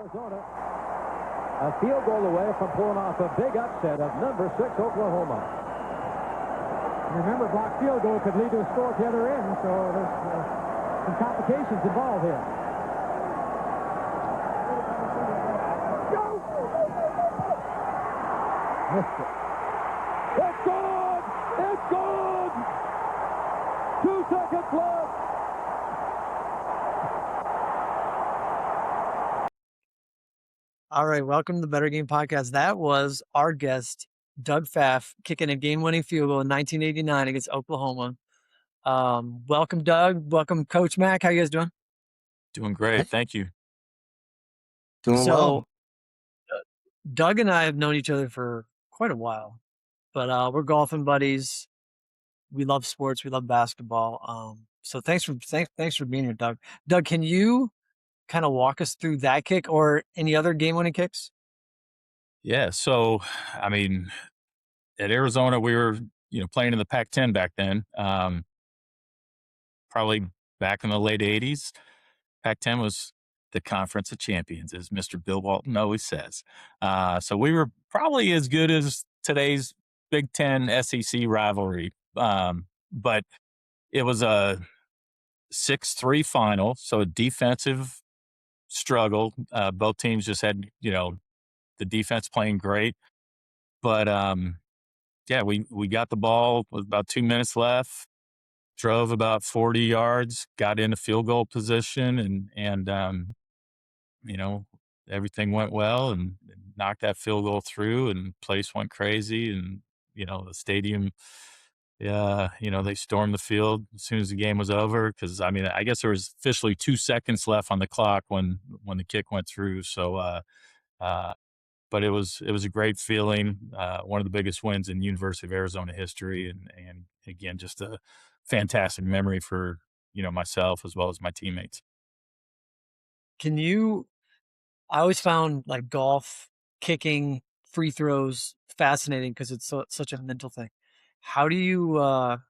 Arizona, a field goal away from pulling off a big upset of number 6 Oklahoma. Remember, blocked field goal could lead to a score at the other end, so there's some complications involved here. Missed it. It's good! It's good! 2 seconds left. All right, welcome to the Better Game Podcast. That was our guest, Doug Pfaff, kicking a game-winning field goal in 1989 against Oklahoma. Welcome, Doug. Welcome, Coach Mac. How you guys doing? Doing great. Thank you. Doing well. Doug and I have known each other for quite a while, but we're golfing buddies. We love sports. We love basketball. So thanks for being here, Doug. Doug, can you kind of walk us through that kick or any other game-winning kicks? Yeah. So, I mean, at Arizona, we were, playing in the Pac-10 back then. Probably back in the late 80s. Pac-10 was the Conference of Champions, as Mr. Bill Walton always says. So we were probably as good as today's Big Ten SEC rivalry. But it was a 6-3 final, so a defensive struggle. Both teams just had, the defense playing great. But, we got the ball with about 2 minutes left, drove about 40 yards, got into field goal position, and everything went well and knocked that field goal through, and place went crazy. And, the stadium, they stormed the field as soon as the game was over. Cause I guess there was officially 2 seconds left on the clock when the kick went through. So, but it was a great feeling. One of the biggest wins in University of Arizona history. And again, just a fantastic memory for, myself as well as my teammates. I always found like golf, kicking, free throws fascinating because it's such a mental thing. How do you, can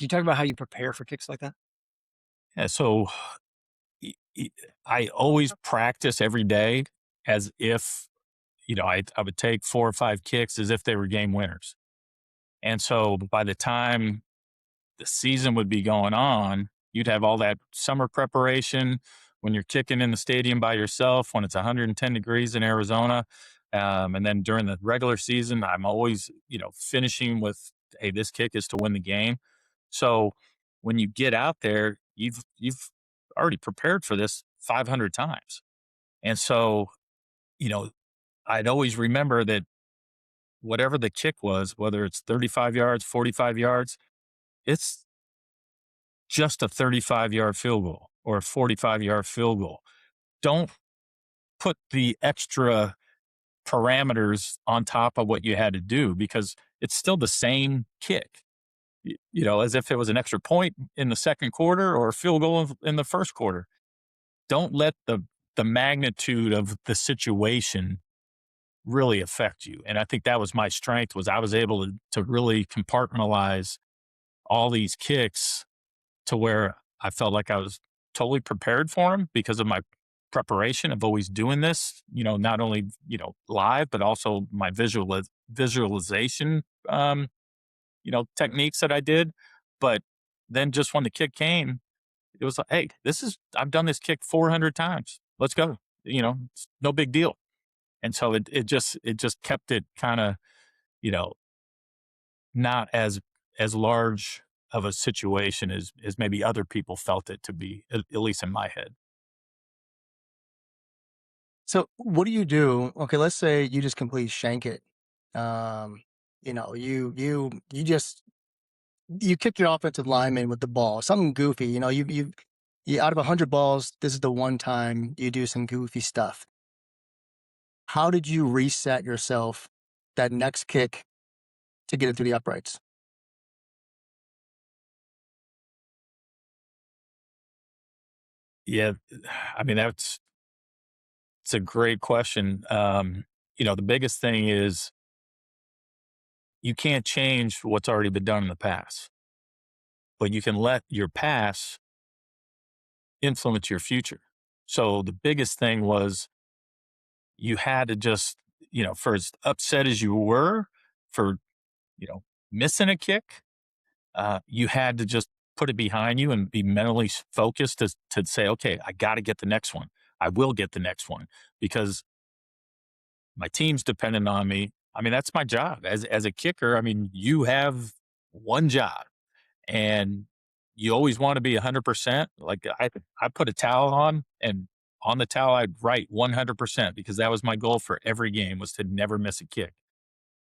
you talk about how you prepare for kicks like that? Yeah. So I always practice every day as if, I would take 4 or 5 kicks as if they were game winners. And so by the time the season would be going on, you'd have all that summer preparation when you're kicking in the stadium by yourself, when it's 110 degrees in Arizona. And then during the regular season, I'm always, finishing with, hey, this kick is to win the game. So when you get out there, you've already prepared for this 500 times. And so, I'd always remember that whatever the kick was, whether it's 35 yards, 45 yards, it's just a 35-yard field goal or a 45-yard field goal. Don't put the extra parameters on top of what you had to do, because it's still the same kick, as if it was an extra point in the second quarter or a field goal in the first quarter. Don't let the magnitude of the situation really affect you. And I think that was my strength, was I was able to really compartmentalize all these kicks to where I felt like I was totally prepared for them because of my preparation of always doing this, not only, live, but also my visualization, techniques that I did. But then just when the kick came, it was like, hey, I've done this kick 400 times. Let's go. It's no big deal. And so it just kept it kind of, not as large of a situation as maybe other people felt it to be, at least in my head. So what do you do? Okay, let's say you just completely shank it. You kick your offensive lineman with the ball, something goofy. You out of 100 balls, this is the one time you do some goofy stuff. How did you reset yourself that next kick to get it through the uprights? Yeah, it's a great question. The biggest thing is you can't change what's already been done in the past, but you can let your past influence your future. So the biggest thing was you had to just, for as upset as you were for, missing a kick, you had to just put it behind you and be mentally focused to say, okay, I got to get the next one. I will get the next one because my team's dependent on me. I mean, that's my job as a kicker. I mean, you have one job and you always want to be 100%. Like I put a towel on, and on the towel, I'd write 100% because that was my goal for every game, was to never miss a kick.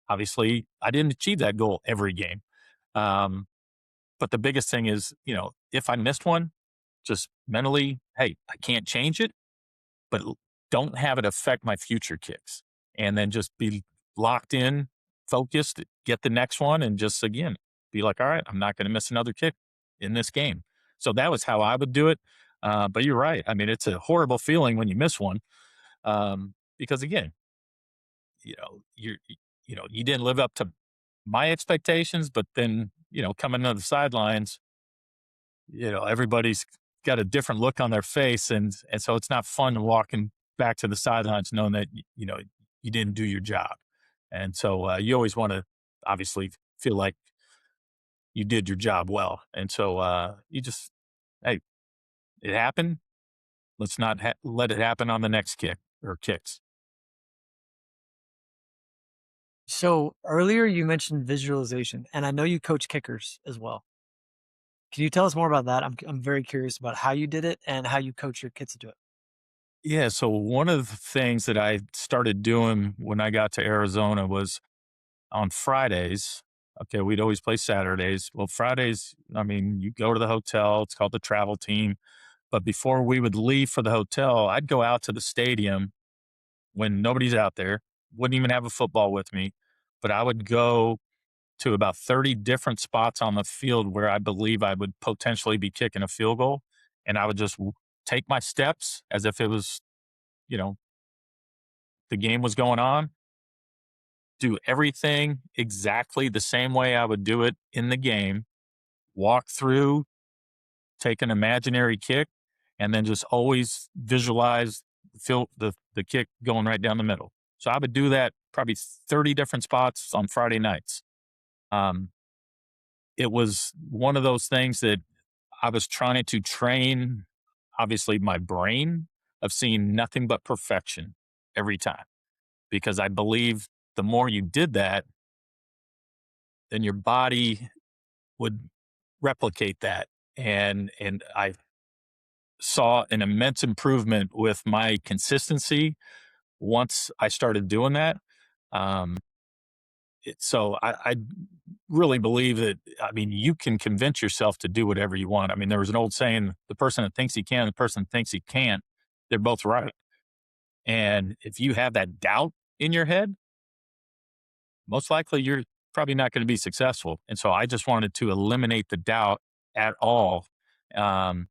Obviously, I didn't achieve that goal every game. Um, but the biggest thing is, if I missed one, just mentally, hey, I can't change it, but don't have it affect my future kicks. And then just be locked in, focused, get the next one, and just again, be like, all right, I'm not going to miss another kick in this game. So that was how I would do it. But you're right. I mean, it's a horrible feeling when you miss one, because again, you're, you didn't live up to my expectations, but then, coming to the sidelines, everybody's got a different look on their face. And so it's not fun walking back to the sidelines knowing that, you didn't do your job. And so you always want to obviously feel like you did your job well. And so you just, hey, it happened. Let's not let it happen on the next kick or kicks. So earlier you mentioned visualization, and I know you coach kickers as well. Can you tell us more about that? I'm very curious about how you did it and how you coach your kids to do it. Yeah. So one of the things that I started doing when I got to Arizona was on Fridays. Okay, we'd always play Saturdays. Well, Fridays, I mean, you go to the hotel, it's called the travel team. But before we would leave for the hotel, I'd go out to the stadium when nobody's out there, wouldn't even have a football with me, but I would go to about 30 different spots on the field where I believe I would potentially be kicking a field goal. And I would just take my steps as if it was, you know, the game was going on, do everything exactly the same way I would do it in the game, walk through, take an imaginary kick, and then just always visualize feel the kick going right down the middle. So I would do that probably 30 different spots on Friday nights. Um, it was one of those things that I was trying to train, obviously, my brain of seeing nothing but perfection every time, because I believe the more you did that, then your body would replicate that. And I saw an immense improvement with my consistency once I started doing that. Um, so I really believe that, I mean, you can convince yourself to do whatever you want. I mean, there was an old saying, the person that thinks he can, the person that thinks he can't, they're both right. And if you have that doubt in your head, most likely you're probably not going to be successful. And so I just wanted to eliminate the doubt at all. Um,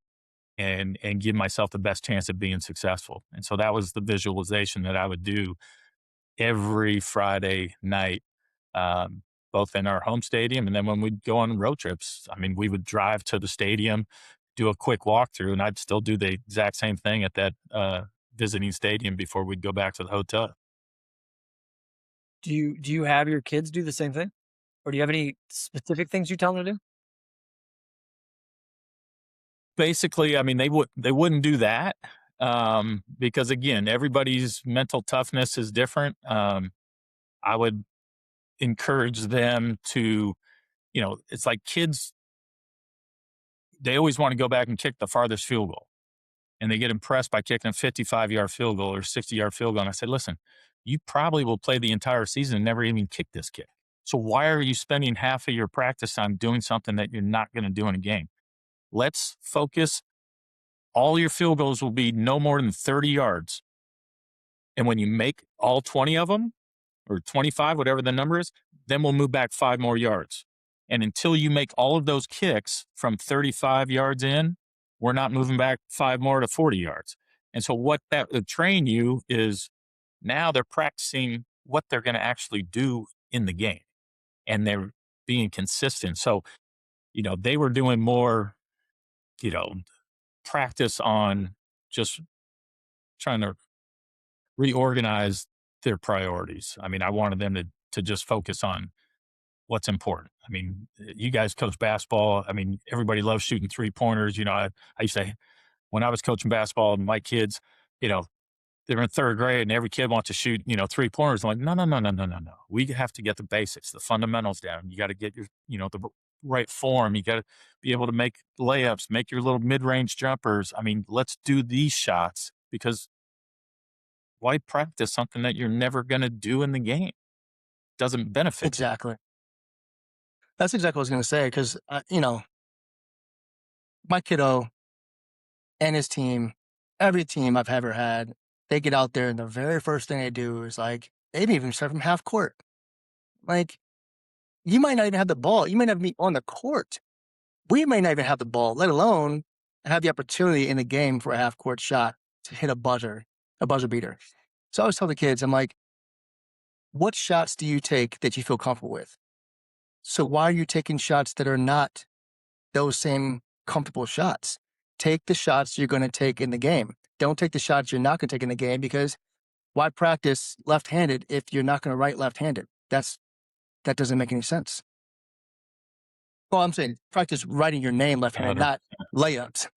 and give myself the best chance of being successful. And so that was the visualization that I would do every Friday night, um, both in our home stadium and then when we'd go on road trips. I mean, we would drive to the stadium, do a quick walkthrough, and I'd still do the exact same thing at that visiting stadium before we'd go back to the hotel. Do you have your kids do the same thing? Or do you have any specific things you tell them to do? Basically, I mean, they wouldn't do that, because again, everybody's mental toughness is different. I would encourage them to, it's like kids, they always want to go back and kick the farthest field goal. And they get impressed by kicking a 55-yard field goal or 60-yard field goal. And I said, listen, you probably will play the entire season and never even kick this kick. So why are you spending half of your practice time doing something that you're not going to do in a game? Let's focus. All your field goals will be no more than 30 yards. And when you make all 20 of them, or 25, whatever the number is, then we'll move back 5 more yards. And until you make all of those kicks from 35 yards in, we're not moving back 5 more to 40 yards. And so what that would train you is, now they're practicing what they're going to actually do in the game, and they're being consistent. So, they were doing more, you know, practice on just trying to reorganize their priorities. I mean, I wanted them to just focus on what's important. I mean, you guys coach basketball. I mean, everybody loves shooting 3-pointers. I used to, when I was coaching basketball, my kids, they're in third grade and every kid wants to shoot, 3-pointers. I'm like, no, no, no, no, no, no, no. We have to get the basics, the fundamentals down. You got to get your, the right form. You got to be able to make layups, make your little mid-range jumpers. I mean, let's do these shots, because why practice something that you're never going to do in the game? Doesn't benefit you. Exactly. That's exactly what I was going to say, because, my kiddo and his team, every team I've ever had, they get out there and the very first thing they do is like, they may even start from half court. Like, you might not even have the ball. You might not be on the court. We may not even have the ball, let alone have the opportunity in the game for a half court shot to hit a buzzer beater. So I always tell the kids, I'm like, what shots do you take that you feel comfortable with? So why are you taking shots that are not those same comfortable shots? Take the shots you're going to take in the game. Don't take the shots you're not going to take in the game, because why practice left-handed if you're not going to write left-handed? That doesn't make any sense. Well, I'm saying practice writing your name left-handed, not layups.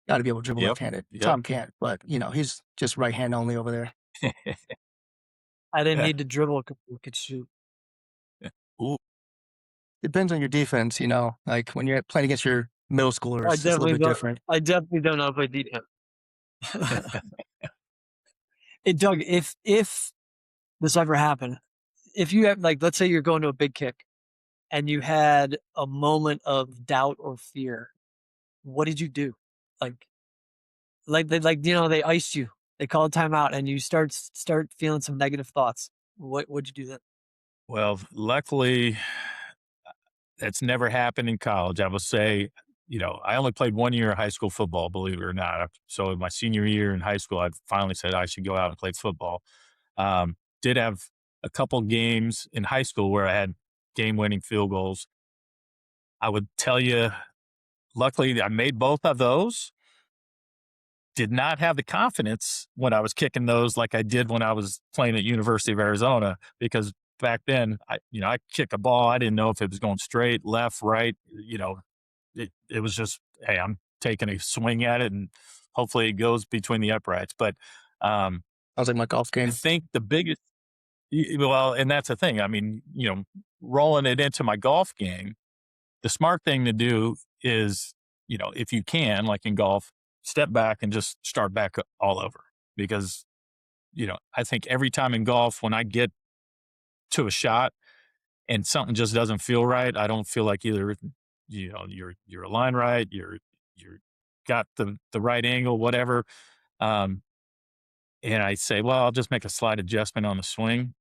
Got to be able to dribble left-handed. Yep. Tom can't, but he's just right hand only over there. I didn't need to dribble because we could shoot. Ooh. Depends on your defense, like when you're playing against your middle schoolers, it's a little bit different. I definitely don't know if I need him. Hey, Doug, if this ever happened, if you have, like, let's say you're going to a big kick and you had a moment of doubt or fear, what did you do? They iced you, they called timeout, and you start feeling some negative thoughts. What'd you do then? Well, luckily, that's never happened in college. I will say, I only played 1 year of high school football, believe it or not. So my senior year in high school, I finally said I should go out and play football. Did have a couple games in high school where I had game-winning field goals. I would tell you, luckily, I made both of those. Did not have the confidence when I was kicking those like I did when I was playing at University of Arizona, because back then, I kick a ball. I didn't know if it was going straight, left, right. It was just, hey, I'm taking a swing at it and hopefully it goes between the uprights. But I was like my golf game. I think the biggest, and that's the thing. I mean, rolling it into my golf game, the smart thing to do is, if you can, like in golf, step back and just start back all over. Because, I think every time in golf, when I get to a shot and something just doesn't feel right, I don't feel like either, you're aligned right, you're got the right angle, whatever. And I say, well, I'll just make a slight adjustment on the swing.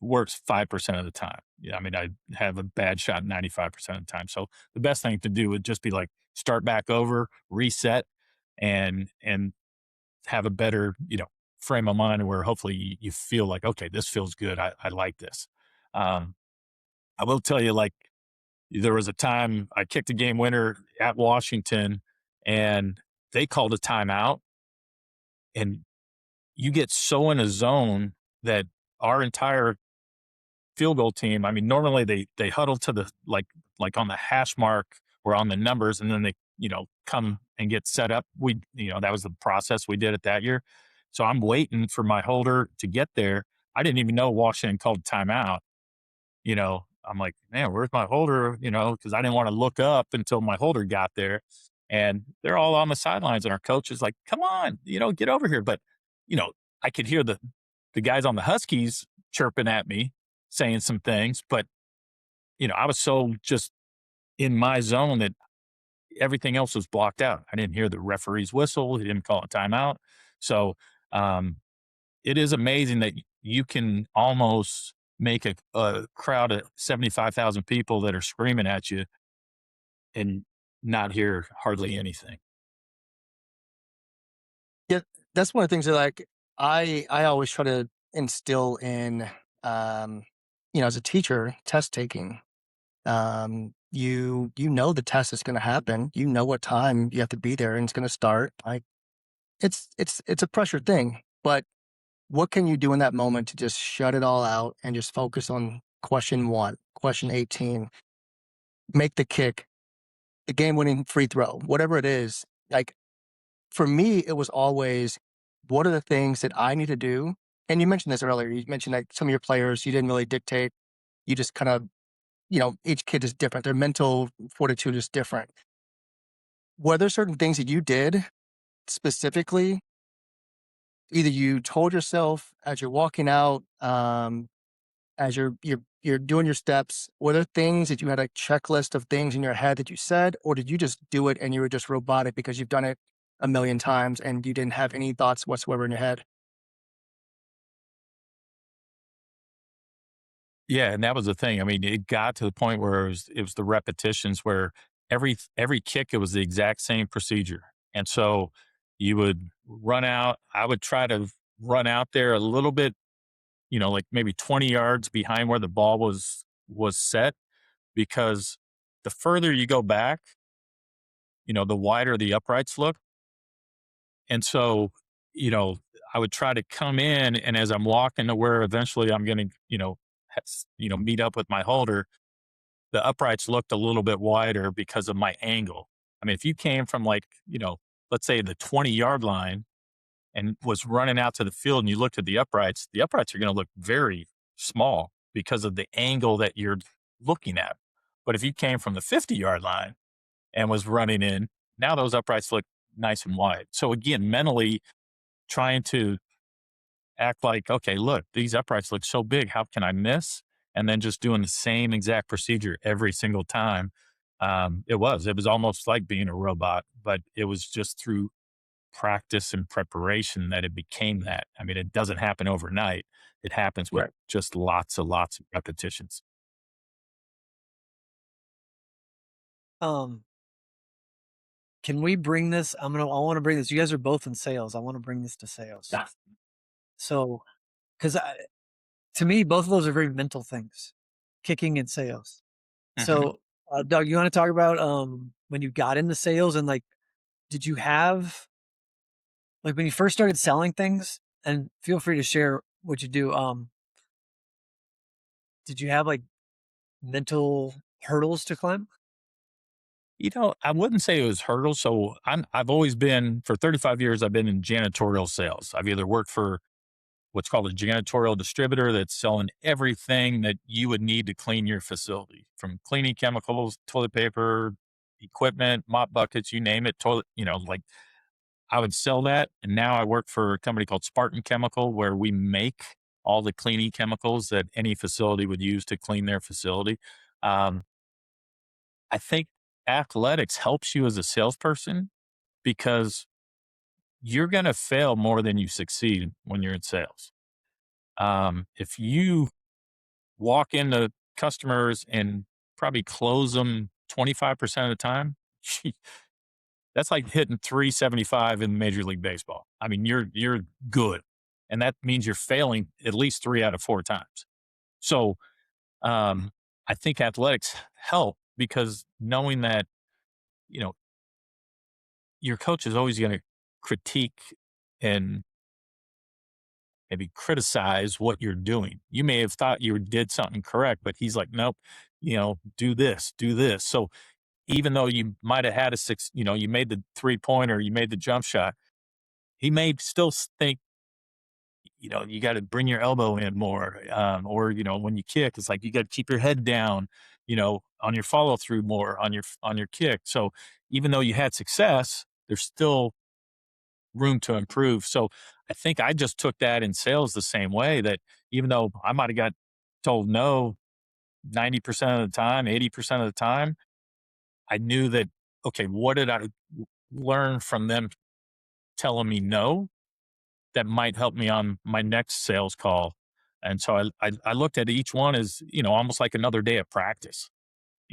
Works 5% of the time. Yeah, I mean, I have a bad shot 95% of the time. So the best thing to do would just be like start back over, reset, and have a better, frame of mind where hopefully you feel like, okay, this feels good. I like this. I will tell you, like, there was a time I kicked a game winner at Washington and they called a timeout, and you get so in a zone that our entire field goal team, I mean, normally they huddle to the, like on the hash mark or on the numbers, and then they, come and get set up. That was the process we did it that year. So I'm waiting for my holder to get there. I didn't even know Washington called a timeout. I'm like, man, where's my holder? Because I didn't want to look up until my holder got there. And they're all on the sidelines, and our coach is like, come on, get over here. But, I could hear the guys on the Huskies chirping at me, saying some things, but, I was so just in my zone that everything else was blocked out. I didn't hear the referee's whistle. He didn't call a timeout. So it is amazing that you can almost make a crowd of 75,000 people that are screaming at you and not hear hardly anything. Yeah, that's one of the things that, like, I always try to instill in, as a teacher, test taking. You know the test is going to happen. You know what time you have to be there and it's going to start. Like, it's a pressure thing. But what can you do in that moment to just shut it all out and just focus on question 1, question 18, make the kick, the game-winning free throw, whatever it is? Like, for me, it was always, what are the things that I need to do? And you mentioned this earlier. You mentioned like some of your players, you didn't really dictate. You just kind of, each kid is different. Their mental fortitude is different. Were there certain things that you did specifically? Either you told yourself as you're walking out, as you're doing your steps, were there things that you had a checklist of things in your head that you said, or did you just do it and you were just robotic because you've done it a million times and you didn't have any thoughts whatsoever in your head? Yeah, and that was the thing. I mean, it got to the point where it was the repetitions where every kick it was the exact same procedure. And so you would run out. I would try to run out there a little bit, like maybe 20 yards behind where the ball was set, because the further you go back, the wider the uprights look. And so, you know, I would try to come in, and as I'm walking to where eventually I'm going to, meet up with my holder, the uprights looked a little bit wider because of my angle. I mean, if you came from like, let's say the 20-yard line and was running out to the field and you looked at the uprights are going to look very small because of the angle that you're looking at. But if you came from the 50-yard line and was running in, now those uprights look nice and wide. So again, mentally trying to act like, okay, look, these uprights look so big. How can I miss? And then just doing the same exact procedure every single time. It was almost like being a robot, but it was just through practice and preparation that it became that. I mean, it doesn't happen overnight. It happens with Right. just lots of repetitions. Um, can we bring this? I want to bring this. You guys are both in sales. I want to bring this to sales. Yeah. So, because to me, both of those are very mental things, kicking and sales. Mhm. So, Doug, you want to talk about when you got into sales and like, did you have like when you first started selling things? And feel free to share what you do. Did you have like mental hurdles to climb? I wouldn't say it was hurdles. So I've always been, for 35 years, I've been in janitorial sales. I've either worked for what's called a janitorial distributor that's selling everything that you would need to clean your facility, from cleaning chemicals, toilet paper, equipment, mop buckets, you name it, toilet, like I would sell that. And now I work for a company called Spartan Chemical, where we make all the cleaning chemicals that any facility would use to clean their facility. Um, I think athletics helps you as a salesperson because you're going to fail more than you succeed when you're in sales. If you walk into customers and probably close them 25% of the time, that's like hitting 375 in Major League Baseball. I mean, you're good. And that means you're failing at least 3 out of 4 times. So, I think athletics help because knowing that, you know, your coach is always going to critique and maybe criticize what you're doing. You may have thought you did something correct, but he's like, nope, do this, do this. So even though you might have had you made the 3-pointer, you made the jump shot, he may still think, you got to bring your elbow in more. Or, when you kick, it's like, you got to keep your head down, on your follow through more on your kick. So even though you had success, there's still room to improve. So I think I just took that in sales the same way, that even though I might have got told no 90% of the time, 80% of the time, I knew that, okay, what did I learn from them telling me no that might help me on my next sales call? And so I looked at each one as, almost like another day of practice.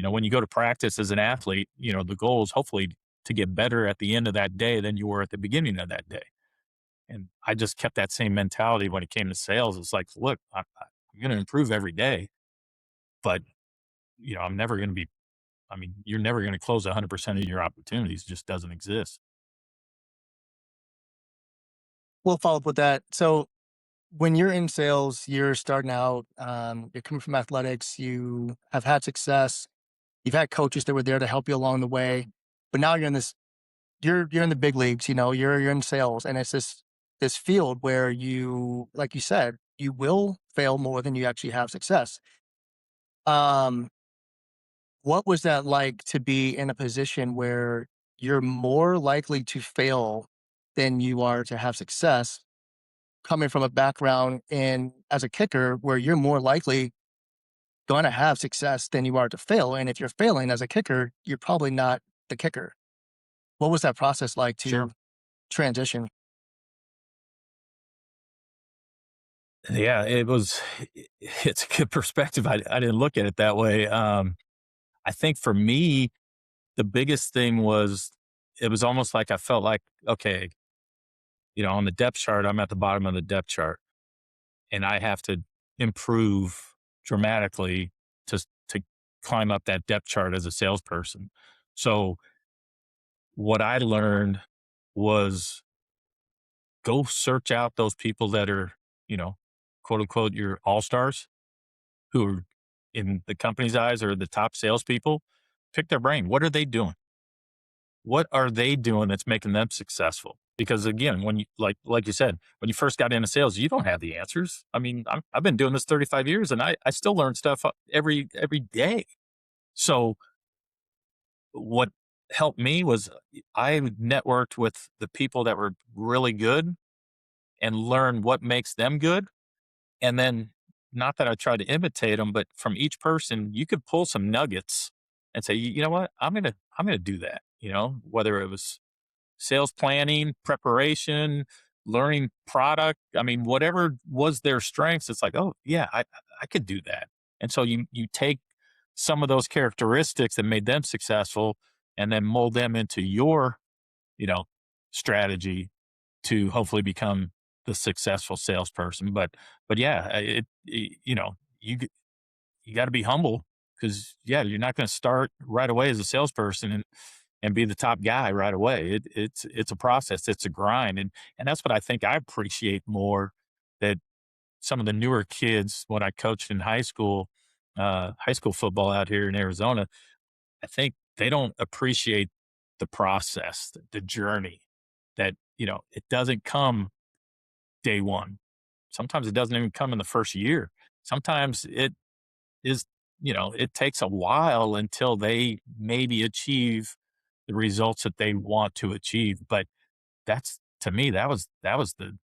When you go to practice as an athlete, the goal is hopefully to get better at the end of that day than you were at the beginning of that day. And I just kept that same mentality when it came to sales. It's like, look, I'm going to improve every day, but I'm never going to be, I mean, you're never going to close 100% of your opportunities. It just doesn't exist. We'll follow up with that. So when you're in sales, you're starting out, you're coming from athletics, you have had success, you've had coaches that were there to help you along the way, but now you're in this, you're in the big leagues, you're in sales, and it's this field where you, like you said, you will fail more than you actually have success. Um, what was that like to be in a position where you're more likely to fail than you are to have success, coming from a background in as a kicker where you're more likely going to have success than you are to fail? And if you're failing as a kicker, you're probably not the kicker. What was that process like Sure. to transition? Yeah, it's a good perspective. I didn't look at it that way. I think for me, the biggest thing was it was almost like I felt like, okay, on the depth chart, I'm at the bottom of the depth chart and I have to improve dramatically to climb up that depth chart as a salesperson. So what I learned was go search out those people that are, you know, quote unquote, your all stars who are in the company's eyes are the top salespeople. Pick their brain. What are they doing? What are they doing that's making them successful? Because again, when you like you said, when you first got into sales, you don't have the answers. I mean, I've been doing this 35 years, and I still learn stuff every day. So what helped me was I networked with the people that were really good and learn what makes them good. And then, not that I tried to imitate them, but from each person, you could pull some nuggets and say, you know what, I'm gonna do that. Whether it was sales planning, preparation, learning product. I mean, whatever was their strengths, it's like, oh yeah, I could do that. And so you take some of those characteristics that made them successful and then mold them into your, you know, strategy to hopefully become the successful salesperson. But yeah, you got to be humble because yeah, you're not going to start right away as a salesperson and be the top guy right away. It's a process, it's a grind, and that's what I think I appreciate more that some of the newer kids when I coached in high school football out here in Arizona. I think they don't appreciate the process, the journey that it doesn't come day one. Sometimes it doesn't even come in the first year. Sometimes it is, it takes a while until they maybe achieve the results that they want to achieve. But that's to me, that was the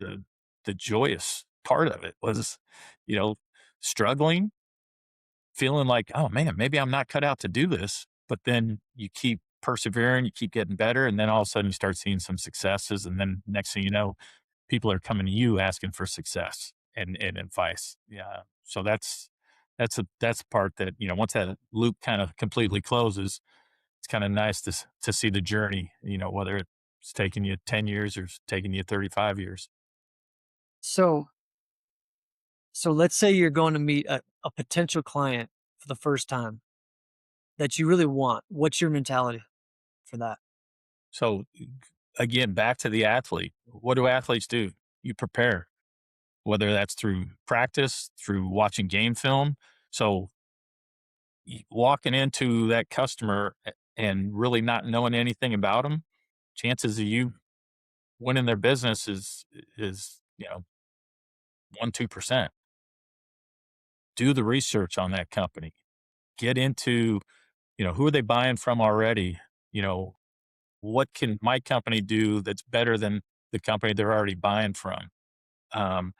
the joyous part of it was, you know, struggling, feeling like, oh man, maybe I'm not cut out to do this. But then you keep persevering, you keep getting better, and then all of a sudden you start seeing some successes. And then next thing you know, people are coming to you asking for success and advice. Yeah. So that's the part that, once that loop kind of completely closes, it's kind of nice to see the journey, whether it's taking you 10 years or it's taking you 35 years. So, so let's say you're going to meet a potential client for the first time that you really want. What's your mentality for that? So again, back to the athlete. What do athletes do? You prepare, whether that's through practice, through watching game film. So walking into that customer and really not knowing anything about them, chances of you winning their business is 1-2%. Do the research on that company. Get into, who are they buying from already? You know, what can my company do that's better than the company they're already buying from? Um,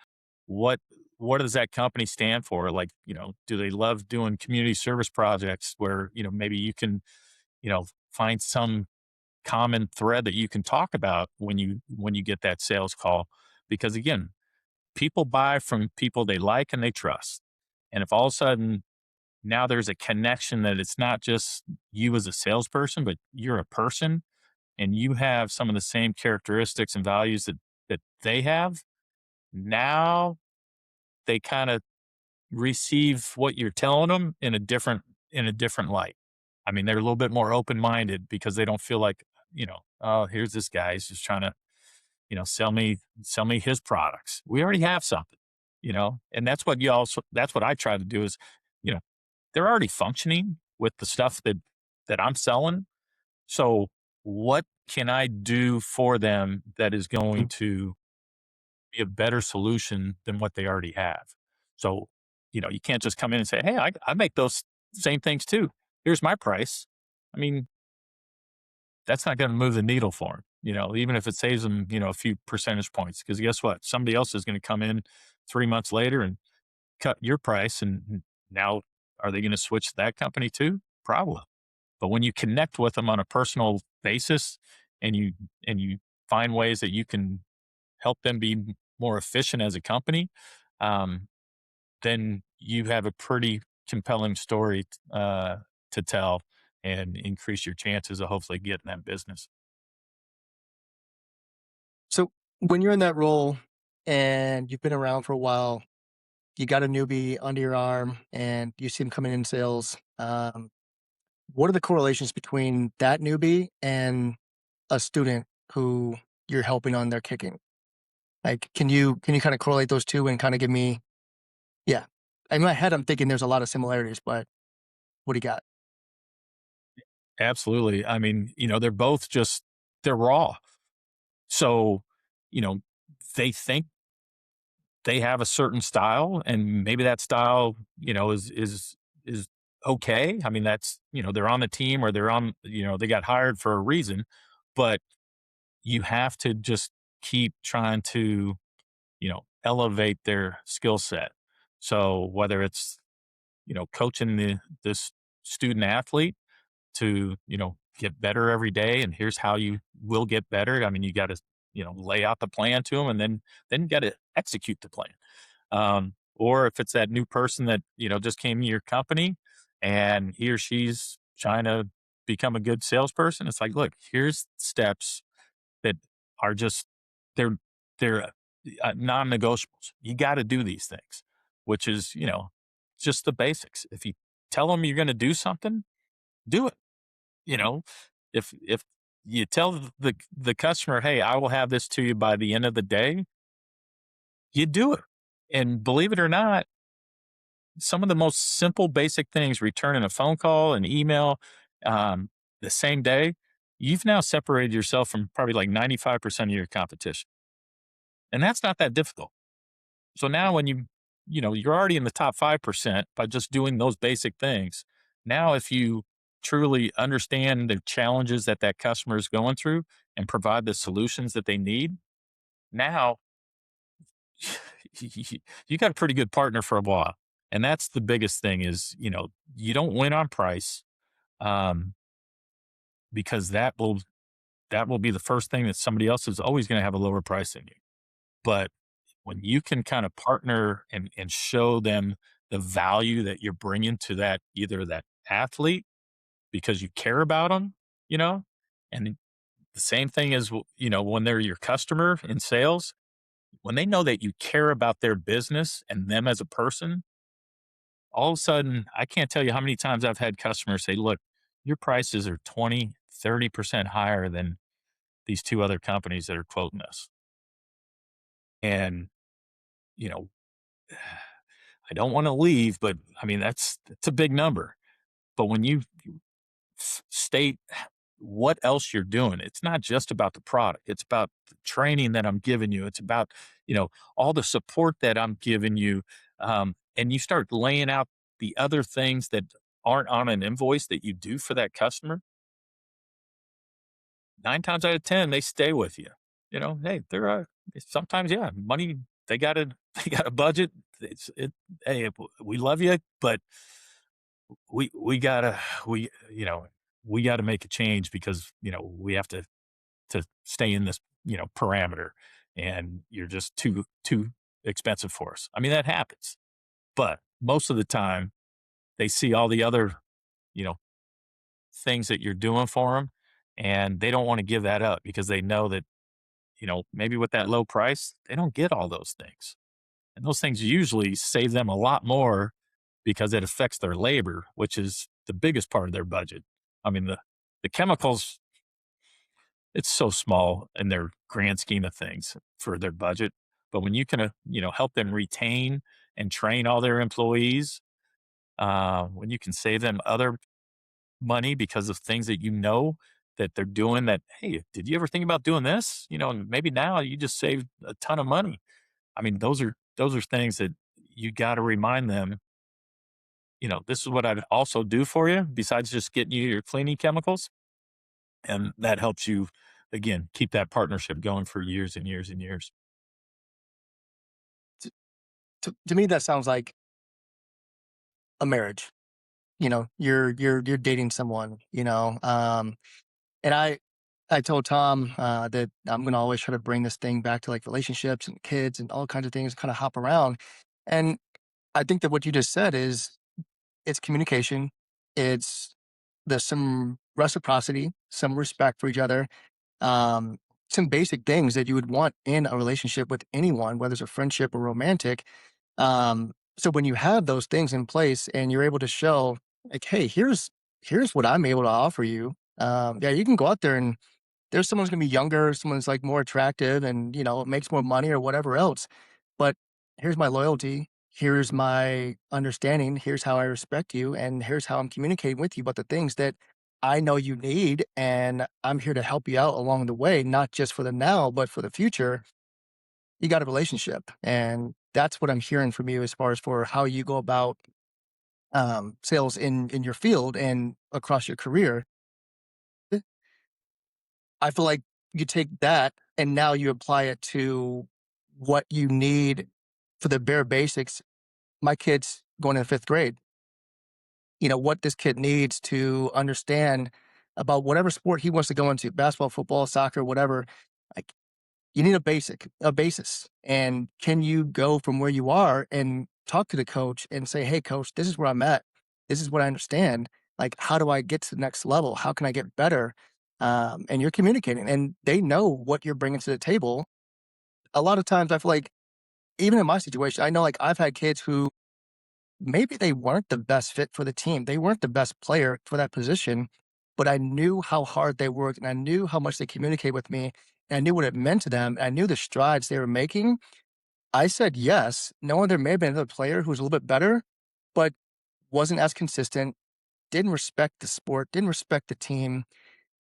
what what does that company stand for? Like, do they love doing community service projects where, maybe you can, find some common thread that you can talk about when you get that sales call? Because again, people buy from people they like and they trust. And if all of a sudden now there's a connection that it's not just you as a salesperson, but you're a person and you have some of the same characteristics and values that they have, now they kind of receive what you're telling them in a different light. I mean, they're a little bit more open minded because they don't feel like, oh, here's this guy. He's just trying to, sell me his products. We already have something, and that's what I try to do is, they're already functioning with the stuff that I'm selling. So what can I do for them that is going to be a better solution than what they already have? So, you can't just come in and say, hey, I make those same things too. Here's my price. I mean, that's not going to move the needle for them, even if it saves them, a few percentage points. Because guess what? Somebody else is going to come in 3 months later and cut your price. And now are they going to switch to that company too? Probably. But when you connect with them on a personal basis and you find ways that you can help them be more efficient as a company, um, then you have a pretty compelling story to tell and increase your chances of hopefully getting that business. So when you're in that role and you've been around for a while, you got a newbie under your arm and you see them coming in sales. What are the correlations between that newbie and a student who you're helping on their kicking? Like, can you kind of correlate those two and kind of give me, yeah. In my head, I'm thinking there's a lot of similarities, but what do you got? Absolutely. I mean, they're raw. So, you know, they think they have a certain style and maybe that style, is okay. I mean, that's, they're on the team or they got hired for a reason, but you have to just keep trying to, elevate their skill set. So whether it's, coaching this student athlete to, get better every day. And here's how you will get better. I mean, you got to, lay out the plan to them and then you got to execute the plan. Or if it's that new person that, just came to your company and he or she's trying to become a good salesperson, it's like, look, here's steps that are just, they're non-negotiables. You got to do these things, which is, just the basics. If you tell them you're going to do something, do it. You know, if you tell the customer, "Hey, I will have this to you by the end of the day," you do it. And believe it or not, some of the most simple, basic things, returning a phone call, an email, um, the same day, you've now separated yourself from probably like 95% of your competition. And that's not that difficult. So now when you're already in the top 5% by just doing those basic things. Now, if you truly understand the challenges that customer is going through and provide the solutions that they need, now you got a pretty good partner for a while. And that's the biggest thing is, you don't win on price, um, because that will be the first thing that somebody else is always going to have a lower price than you. But when you can kind of partner and show them the value that you're bringing to that, either that athlete because you care about them, and the same thing is, when they're your customer in sales, when they know that you care about their business and them as a person, all of a sudden, I can't tell you how many times I've had customers say, look, your prices are 20, 30% higher than these two other companies that are quoting us. And, you know, I don't want to leave, but I mean, that's a big number. But when you state what else you're doing, it's not just about the product. It's about the training that I'm giving you. It's about, all the support that I'm giving you. And you start laying out the other things that aren't on an invoice that you do for that customer. 9 times out of 10, they stay with you. Hey, there are sometimes, yeah, money, they got a, they got a budget. Hey, we love you, but we gotta we gotta make a change because we have to stay in this parameter, and you're just too expensive for us. I mean, that happens, but most of the time they see all the other you know things that you're doing for them, and they don't want to give that up because they know that maybe with that low price they don't get all those things, and those things usually save them a lot more because it affects their labor, which is the biggest part of their budget. I mean, the chemicals, it's so small in their grand scheme of things for their budget. But when you can, help them retain and train all their employees, when you can save them other money because of things that that they're doing that, hey, did you ever think about doing this? And maybe now you just saved a ton of money. I mean, those are things that you got to remind them, this is what I'd also do for you besides just getting you your cleaning chemicals. And that helps you, again, keep that partnership going for years and years and years. To me, that sounds like a marriage. You're dating someone, and I told Tom that I'm going to always try to bring this thing back to like relationships and kids and all kinds of things, kind of hop around. And I think that what you just said is it's communication. It's there's some reciprocity, some respect for each other, um, some basic things that you would want in a relationship with anyone, whether it's a friendship or romantic. So when you have those things in place and you're able to show, like, hey, here's what I'm able to offer you. Yeah, you can go out there and there's someone's gonna be younger, someone's like more attractive and makes more money or whatever else. But here's my loyalty, here's my understanding, here's how I respect you, and here's how I'm communicating with you about the things that I know you need, and I'm here to help you out along the way, not just for the now, but for the future. You got a relationship. And that's what I'm hearing from you as far as for how you go about sales in your field and across your career. I feel like you take that and now you apply it to what you need for the bare basics. My kid's going in fifth grade. What this kid needs to understand about whatever sport he wants to go into, basketball, football, soccer, whatever. Like, you need a basis. And can you go from where you are and talk to the coach and say, hey, coach, this is where I'm at. This is what I understand. Like, how do I get to the next level? How can I get better? And you're communicating and they know what you're bringing to the table. A lot of times I feel like, even in my situation, I know like I've had kids who maybe they weren't the best fit for the team. They weren't the best player for that position, but I knew how hard they worked and I knew how much they communicate with me. And I knew what it meant to them. I knew the strides they were making. I said yes, knowing there may have been another player who was a little bit better, but wasn't as consistent, didn't respect the sport, didn't respect the team,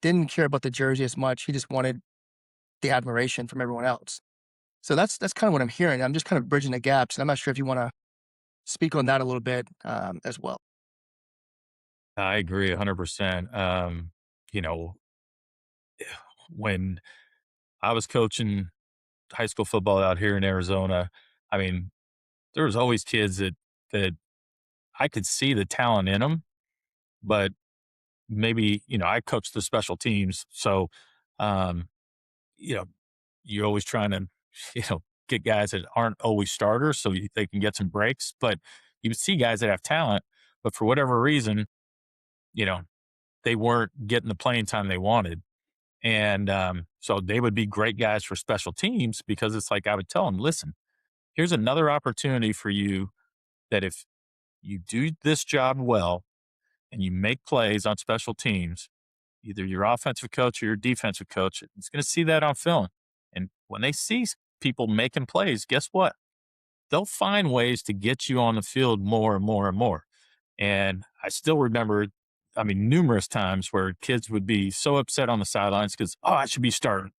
didn't care about the jersey as much. He just wanted the admiration from everyone else. So that's kind of what I'm hearing. I'm just kind of bridging the gaps. And I'm not sure if you want to speak on that a little bit as well. I agree 100%. You know, when I was coaching high school football out here in Arizona, I mean, there was always kids that I could see the talent in them, but maybe, I coached the special teams. So, um, you know, you're always trying to, you know, get guys that aren't always starters so they can get some breaks. But you would see guys that have talent, but for whatever reason, you know, they weren't getting the playing time they wanted. And so they would be great guys for special teams because it's like I would tell them, listen, here's another opportunity for you that if you do this job well and you make plays on special teams, either your offensive coach or your defensive coach is going to see that on film. And when they see people making plays, guess what? They'll find ways to get you on the field more and more and more. And I still remember, I mean, numerous times where kids would be so upset on the sidelines because, oh, I should be starting.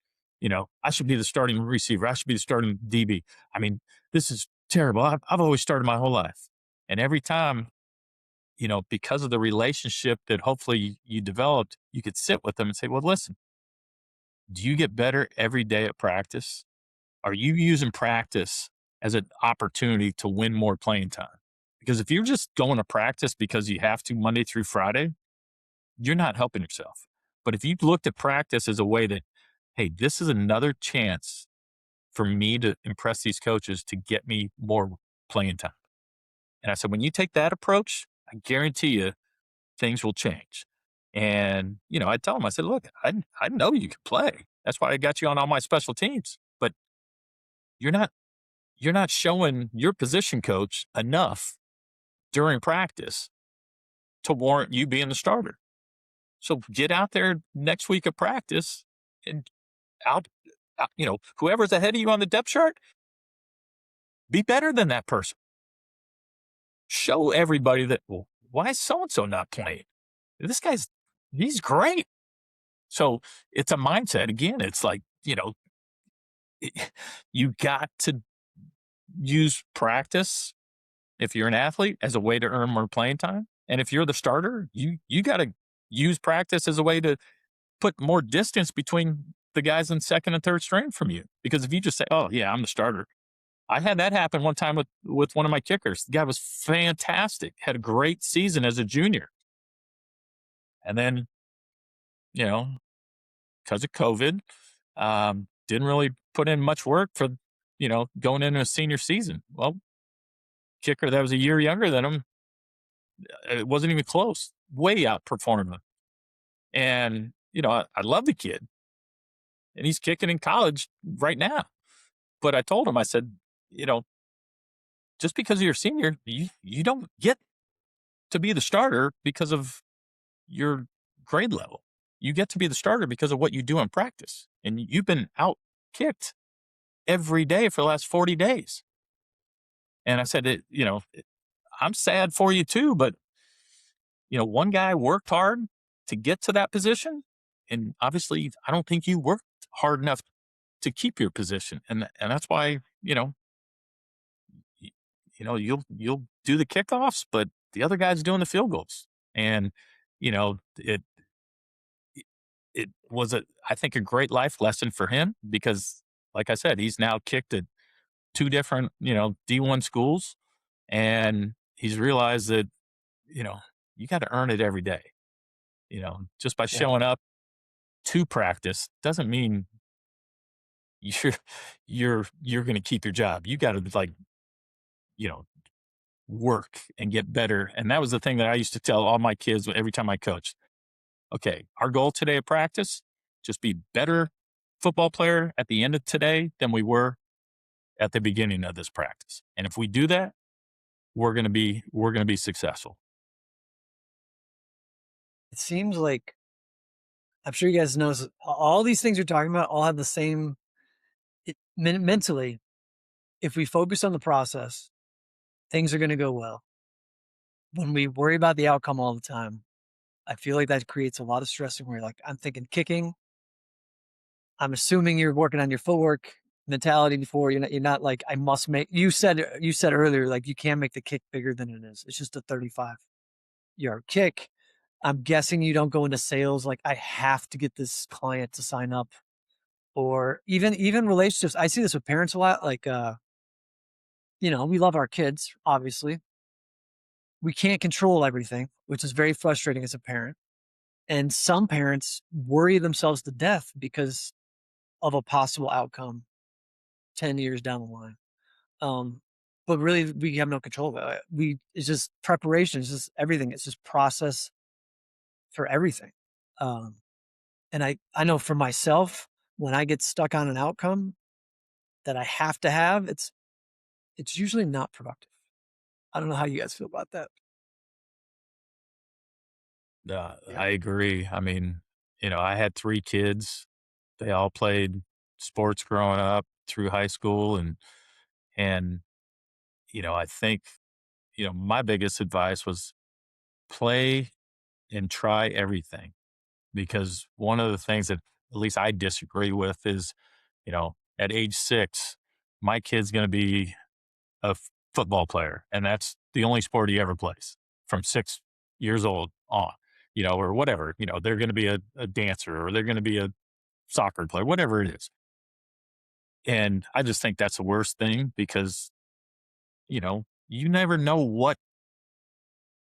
I should be the starting receiver. I should be the starting DB. I mean, this is terrible. I've always started my whole life. And every time, because of the relationship that hopefully you developed, you could sit with them and say, well, listen, do you get better every day at practice? Are you using practice as an opportunity to win more playing time? Because if you're just going to practice because you have to Monday through Friday, you're not helping yourself. But if you looked at practice as a way that, hey, this is another chance for me to impress these coaches to get me more playing time. And I said, when you take that approach, I guarantee you things will change. And, I tell them, I said, look, I know you can play. That's why I got you on all my special teams. But you're not showing your position coach enough during practice to warrant you being the starter. So get out there next week of practice and out whoever's ahead of you on the depth chart, be better than that person. Show everybody that, well, why is so-and-so not playing? This he's great. So it's a mindset. Again, it's like, you got to use practice, if you're an athlete, as a way to earn more playing time. And if you're the starter, you got to use practice as a way to put more distance between the guys in second and third string from you. Because if you just say, oh, yeah, I'm the starter. I had that happen one time with one of my kickers. The guy was fantastic, had a great season as a junior. And then, because of COVID, didn't really put in much work for, going into a senior season. Well, kicker that was a year younger than him, it wasn't even close, way outperformed him. And, I love the kid. And he's kicking in college right now. But I told him, I said, just because you're a senior, you don't get to be the starter because of your grade level. You get to be the starter because of what you do in practice. And you've been out kicked every day for the last 40 days. And I said, I'm sad for you too, but, one guy worked hard to get to that position. And obviously, I don't think you worked hard enough to keep your position. And that's why, you'll do the kickoffs, but the other guy's doing the field goals. And, it was I think a great life lesson for him because, like I said, he's now kicked at 2 different, D1 schools, and he's realized that, you got to earn it every day. Just by showing up to practice doesn't mean you're going to keep your job. You got to work and get better. And that was the thing that I used to tell all my kids every time I coached. Okay, our goal today at practice, just be better football player at the end of today than we were at the beginning of this practice. And if we do that, we're going to be successful. It seems like, I'm sure you guys know, all these things you're talking about all have the same, mentally, if we focus on the process, things are going to go well. When we worry about the outcome all the time, I feel like that creates a lot of stress. And we're like, I'm thinking kicking. I'm assuming you're working on your footwork mentality before. You're not like, I must make, you said earlier, like you can't make the kick bigger than it is. It's just a 35-yard kick. I'm guessing you don't go into sales like, I have to get this client to sign up, or even relationships. I see this with parents a lot. Like, we love our kids, obviously. We can't control everything, which is very frustrating as a parent. And some parents worry themselves to death because of a possible outcome 10 years down the line. But really, we have no control of it. It's just preparation. It's just everything. It's just process for everything. And I know for myself, when I get stuck on an outcome that I have to have, it's usually not productive. I don't know how you guys feel about that. I agree. I mean, I had 3 kids. They all played sports growing up through high school. And, I think, my biggest advice was play and try everything. Because one of the things that at least I disagree with is, at age 6, my kid's going to be a football player. And that's the only sport he ever plays from 6 years old on, or whatever. They're going to be a dancer, or they're going to be a soccer player, whatever it is. And I just think that's the worst thing because, you never know what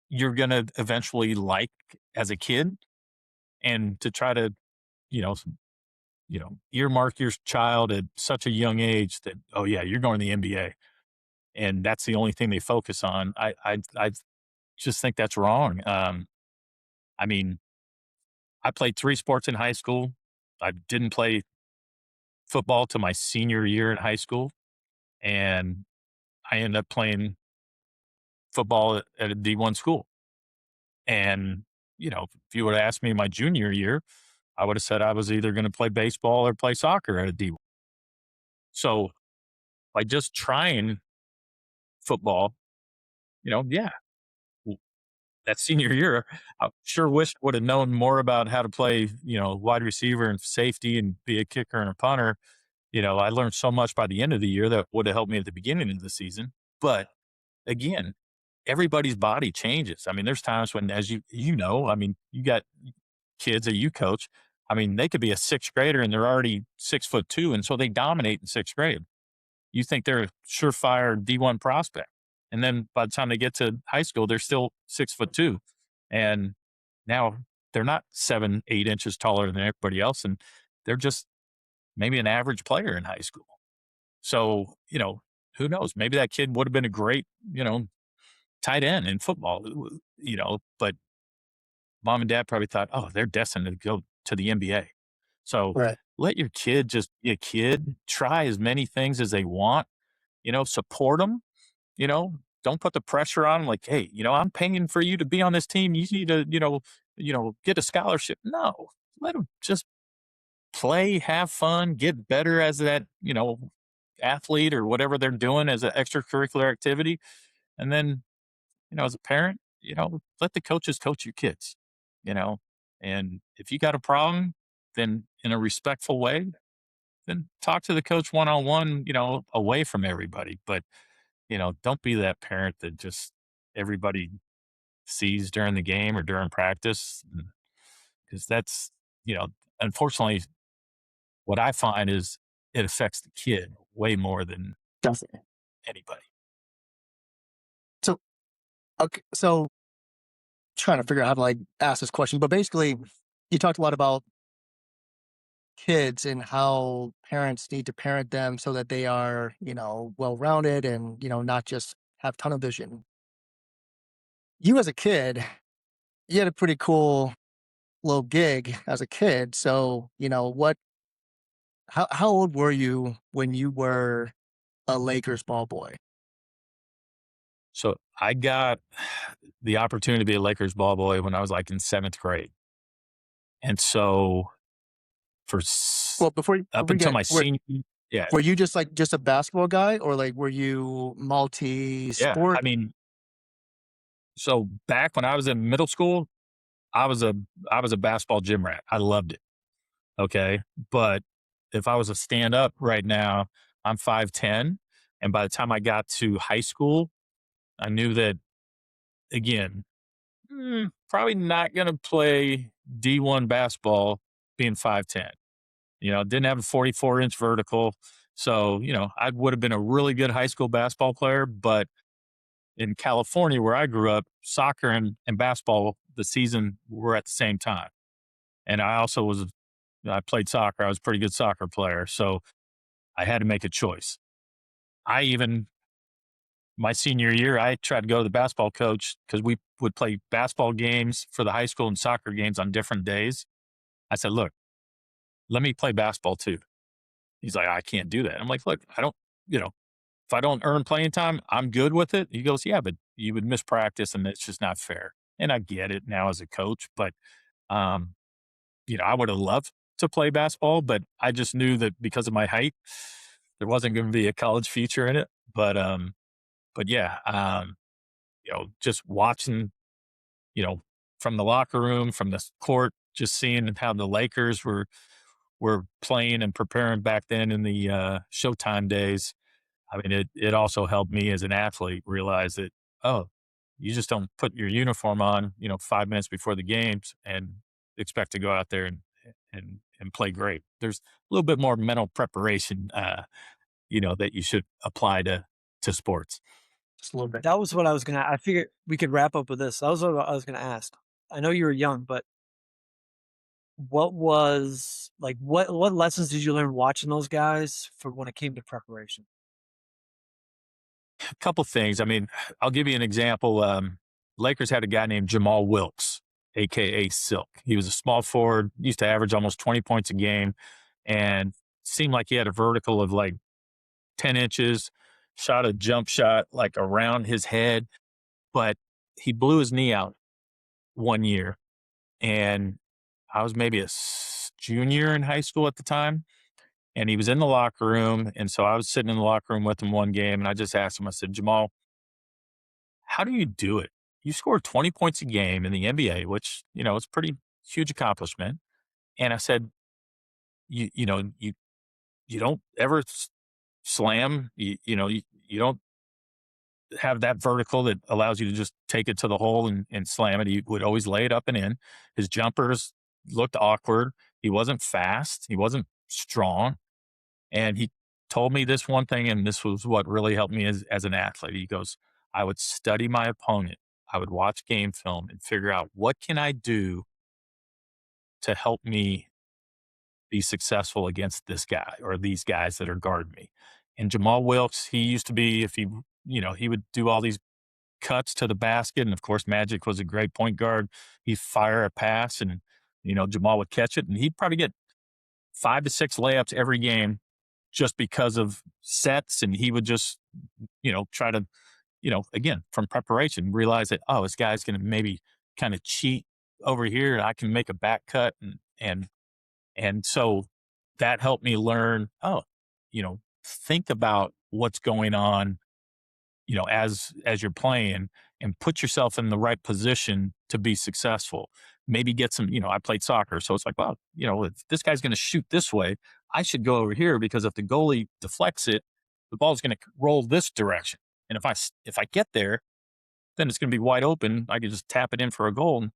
you're going to eventually like as a kid. And to try to, you know, earmark your child at such a young age that, oh yeah, you're going to the NBA. And that's the only thing they focus on. I just think that's wrong. I mean, I played 3 sports in high school. I didn't play football till my senior year in high school. And I ended up playing football at a D1 school. And, if you would have asked me my junior year, I would have said I was either going to play baseball or play soccer at a D1. So by just trying football, yeah, that senior year, I sure wish I would have known more about how to play, wide receiver and safety and be a kicker and a punter. I learned so much by the end of the year that would have helped me at the beginning of the season. But again, everybody's body changes. I mean, there's times when, as I mean, you got kids that you coach. I mean, they could be a sixth grader and they're already 6'2", and so they dominate in sixth grade. You think they're a surefire D1 prospect. And then by the time they get to high school, they're still 6'2". And now they're not 7, 8 inches taller than everybody else. And they're just maybe an average player in high school. So, who knows? Maybe that kid would have been a great, tight end in football, but mom and dad probably thought, oh, they're destined to go to the NBA. So Right. let your kid just be a kid, try as many things as they want, support them, don't put the pressure on them like, hey, I'm paying for you to be on this team. You need to, get a scholarship. No, let them just play, have fun, get better as that, athlete or whatever they're doing as an extracurricular activity. And then, as a parent, let the coaches coach your kids, you know, and if you got a problem, then in a respectful way, then talk to the coach one-on-one, away from everybody. But, don't be that parent that just everybody sees during the game or during practice. Because that's, unfortunately, what I find is it affects the kid way more than Definitely. anybody. So, okay, so trying to figure out how to like ask this question, but basically, you talked a lot about kids and how parents need to parent them so that they are, well-rounded and, not just have tunnel vision. You as a kid, you had a pretty cool little gig as a kid. So, how old were you when you were a Lakers ball boy? So I got the opportunity to be a Lakers ball boy when I was like in 7th grade. And so Well, before you, up before you until get, my senior, yeah, were you just like just a basketball guy, or like were you yeah. I multi-sport? mean, so back when I was in middle school, I was a I was a basketball gym rat. I loved it. Okay. But if I was a stand up right now, I'm 5'10". And by the time I got to high school, I knew that again, probably not going to play D1 basketball being 5'10". Didn't have a 44-inch vertical. So, I would have been a really good high school basketball player. But in California, where I grew up, soccer and basketball, the season were at the same time. And I played soccer. I was a pretty good soccer player. So I had to make a choice. My senior year, I tried to go to the basketball coach because we would play basketball games for the high school and soccer games on different days. I said, look, let me play basketball too. He's like, I can't do that. I'm like, look, I don't, if I don't earn playing time, I'm good with it. He goes, yeah, but you would miss practice and it's just not fair. And I get it now as a coach, but, um, I would have loved to play basketball, but I just knew that because of my height, there wasn't going to be a college feature in it. But yeah, just watching, from the locker room, from the court, just seeing how the Lakers were playing and preparing back then in the Showtime days. I mean, it also helped me as an athlete realize that, oh, you just don't put your uniform on, 5 minutes before the games and expect to go out there and play great. There's a little bit more mental preparation, that you should apply to sports. Just a little bit. That was what I figured we could wrap up with this. That was what I was gonna ask. I know you were young, but what lessons did you learn watching those guys for when it came to preparation? A couple things. I mean, I'll give you an example. Lakers had a guy named Jamal Wilkes, aka Silk. He was a small forward, used to average almost 20 points a game, and seemed like he had a vertical of like 10 inches, shot a jump shot like around his head, but he blew his knee out one year. And I was maybe a junior in high school at the time. And he was in the locker room. And so I was sitting in the locker room with him one game, and I just asked him, I said, Jamal, how do you do it? You score 20 points a game in the NBA, which, is pretty huge accomplishment. And I said, you don't ever slam, you don't have that vertical that allows you to just take it to the hole and slam it. He would always lay it up and in. His jumpers looked awkward. He wasn't fast. He wasn't strong. And he told me this one thing, and this was what really helped me as an athlete. He goes, I would study my opponent. I would watch game film and figure out what can I do to help me be successful against this guy or these guys that are guarding me. And Jamal Wilkes, he used to be, if he would do all these cuts to the basket. And of course, Magic was a great point guard. He'd fire a pass and, Jamal would catch it, and he'd probably get 5 to 6 layups every game just because of sets. And he would just, try to, again, from preparation, realize that, oh, this guy's going to maybe kind of cheat over here. And I can make a back cut. And so that helped me learn, think about what's going on, as you're playing, and put yourself in the right position to be successful. Maybe get some, I played soccer. So it's like, well, if this guy's going to shoot this way, I should go over here, because if the goalie deflects it, the ball's going to roll this direction. And if I get there, then it's going to be wide open. I can just tap it in for a goal and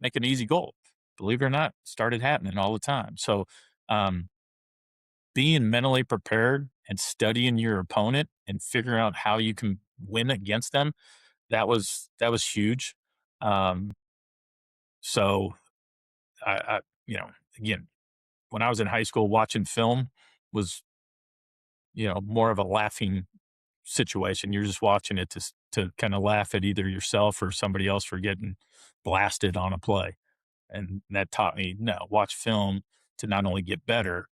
make an easy goal. Believe it or not, started happening all the time. So, being mentally prepared and studying your opponent and figuring out how you can win against them, that was huge. So again, when I was in high school, watching film was, more of a laughing situation. You're just watching it to kind of laugh at either yourself or somebody else for getting blasted on a play. And that taught me, no, watch film to not only get better,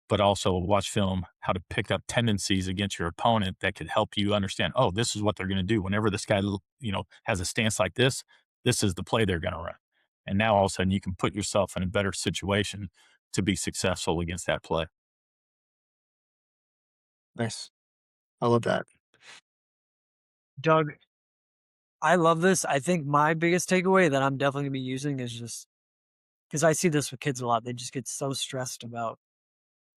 but also watch film how to pick up tendencies against your opponent that could help you understand, oh, this is what they're going to do. Whenever this guy, has a stance like this is the play they're going to run. And now all of a sudden you can put yourself in a better situation to be successful against that play. Nice. I love that. Doug, I love this. I think my biggest takeaway that I'm definitely going to be using is just because I see this with kids a lot. They just get so stressed about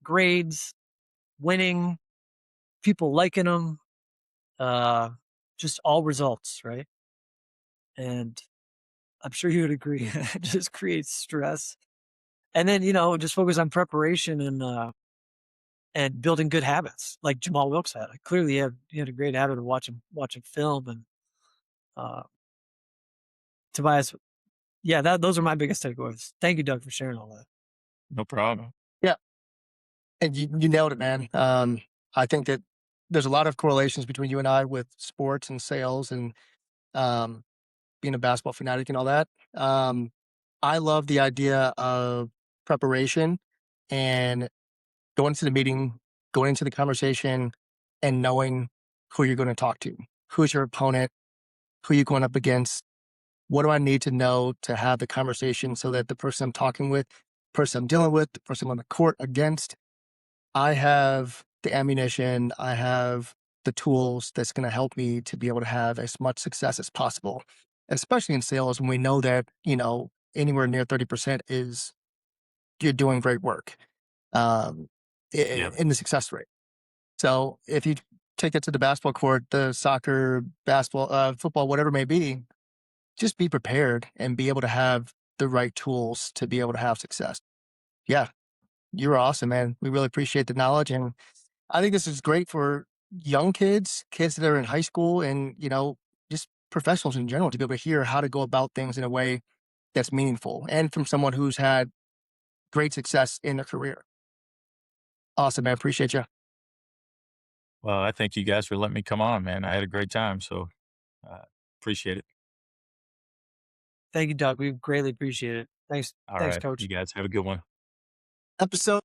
grades, winning, people liking them, just all results, right? And I'm sure you would agree. It just creates stress. And then, just focus on preparation and building good habits, like Jamal Wilkes had. Clearly, he had a great habit of watching film. And Tobias, yeah, those are my biggest takeaways. Thank you, Doug, for sharing all that. No problem. Yeah. And you nailed it, man. I think that there's a lot of correlations between you and I with sports and sales and being a basketball fanatic and all that. I love the idea of preparation and going into the meeting, going into the conversation, and knowing who you're going to talk to, who's your opponent, who you're going up against. What do I need to know to have the conversation so that the person I'm talking with, person I'm dealing with, the person I'm on the court against, I have the ammunition, I have the tools that's going to help me to be able to have as much success as possible, especially in sales when we know that, anywhere near 30% is you're doing great work in the success rate. So if you take it to the basketball court, the soccer, basketball, football, whatever it may be, just be prepared and be able to have the right tools to be able to have success. Yeah, you're awesome, man. We really appreciate the knowledge. And I think this is great for young kids that are in high school and, just professionals in general to be able to hear how to go about things in a way that's meaningful and from someone who's had great success in their career. Awesome, man. Appreciate you. Well, I thank you guys for letting me come on, man. I had a great time. So appreciate it. Thank you, Doug. We greatly appreciate it. Thanks, All thanks, right. Coach. You guys have a good one. Episode